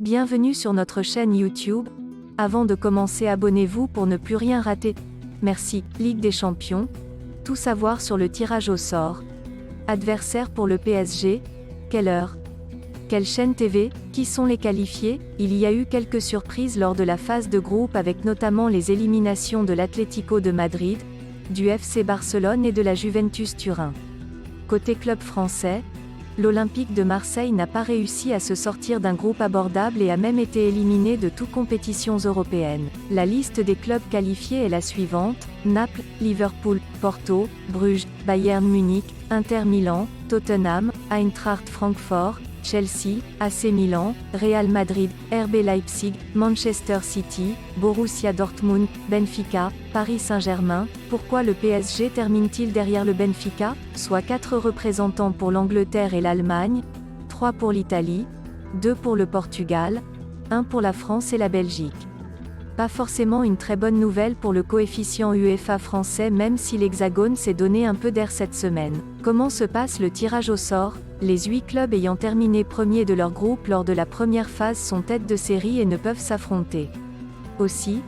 Bienvenue sur notre chaîne YouTube. Avant de commencer, abonnez-vous pour ne plus rien rater. Merci. Ligue des Champions. Tout savoir sur le tirage au sort. Adversaire pour le PSG. Quelle heure? Quelle chaîne TV? Qui sont les qualifiés? Il y a eu quelques surprises lors de la phase de groupe avec notamment les éliminations de l'Atlético de Madrid, du FC Barcelone et de la Juventus Turin. Côté club français, l'Olympique de Marseille n'a pas réussi à se sortir d'un groupe abordable et a même été éliminé de toutes compétitions européennes. La liste des clubs qualifiés est la suivante: Naples, Liverpool, Porto, Bruges, Bayern Munich, Inter Milan, Tottenham, Eintracht Francfort, Chelsea, AC Milan, Real Madrid, RB Leipzig, Manchester City, Borussia Dortmund, Benfica, Paris Saint-Germain. Pourquoi le PSG termine-t-il derrière le Benfica? Soit 4 représentants pour l'Angleterre et l'Allemagne, 3 pour l'Italie, 2 pour le Portugal, 1 pour la France et la Belgique. Pas forcément une très bonne nouvelle pour le coefficient UEFA français, même si l'Hexagone s'est donné un peu d'air cette semaine. Comment se passe le tirage au sort? Les 8 clubs ayant terminé premiers de leur groupe lors de la première phase sont têtes de série et ne peuvent s'affronter. Aussi,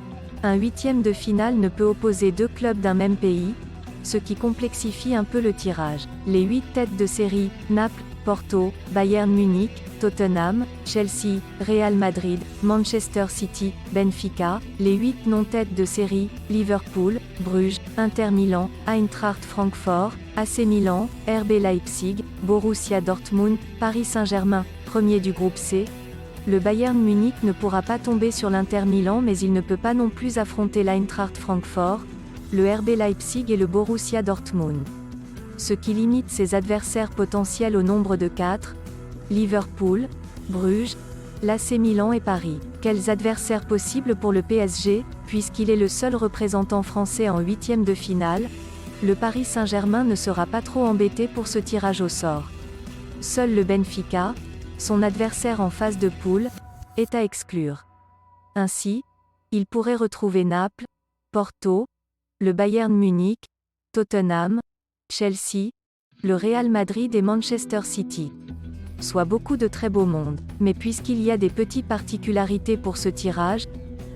un huitième de finale ne peut opposer 2 clubs d'un même pays, ce qui complexifie un peu le tirage. Les 8 têtes de série, Naples, Porto, Bayern Munich, Tottenham, Chelsea, Real Madrid, Manchester City, Benfica. Les 8 non-têtes de série, Liverpool, Bruges, Inter Milan, Eintracht Francfort, AC Milan, RB Leipzig, Borussia Dortmund, Paris Saint-Germain, premier du groupe C. Le Bayern Munich ne pourra pas tomber sur l'Inter Milan, mais il ne peut pas non plus affronter l'Eintracht Francfort, le RB Leipzig et le Borussia Dortmund. Ce qui limite ses adversaires potentiels au nombre de 4, Liverpool, Bruges, l'AC Milan et Paris. Quels adversaires possibles pour le PSG, puisqu'il est le seul représentant français en huitième de finale? Le Paris Saint-Germain ne sera pas trop embêté pour ce tirage au sort. Seul le Benfica, son adversaire en phase de poule, est à exclure. Ainsi, il pourrait retrouver Naples, Porto, le Bayern Munich, Tottenham, Chelsea, le Real Madrid et Manchester City. Soit beaucoup de très beau monde. Mais puisqu'il y a des petites particularités pour ce tirage,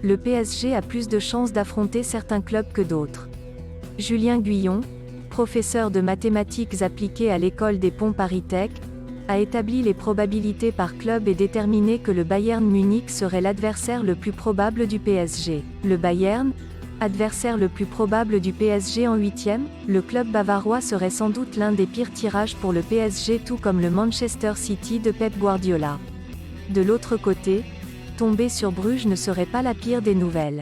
le PSG a plus de chances d'affronter certains clubs que d'autres. Julien Guyon, professeur de mathématiques appliquées à l'école des Ponts Paris Tech, a établi les probabilités par club et déterminé que le Bayern Munich serait l'adversaire le plus probable du PSG. Le Bayern, adversaire le plus probable du PSG en huitième, le club bavarois serait sans doute l'un des pires tirages pour le PSG, tout comme le Manchester City de Pep Guardiola. De l'autre côté, tomber sur Bruges ne serait pas la pire des nouvelles.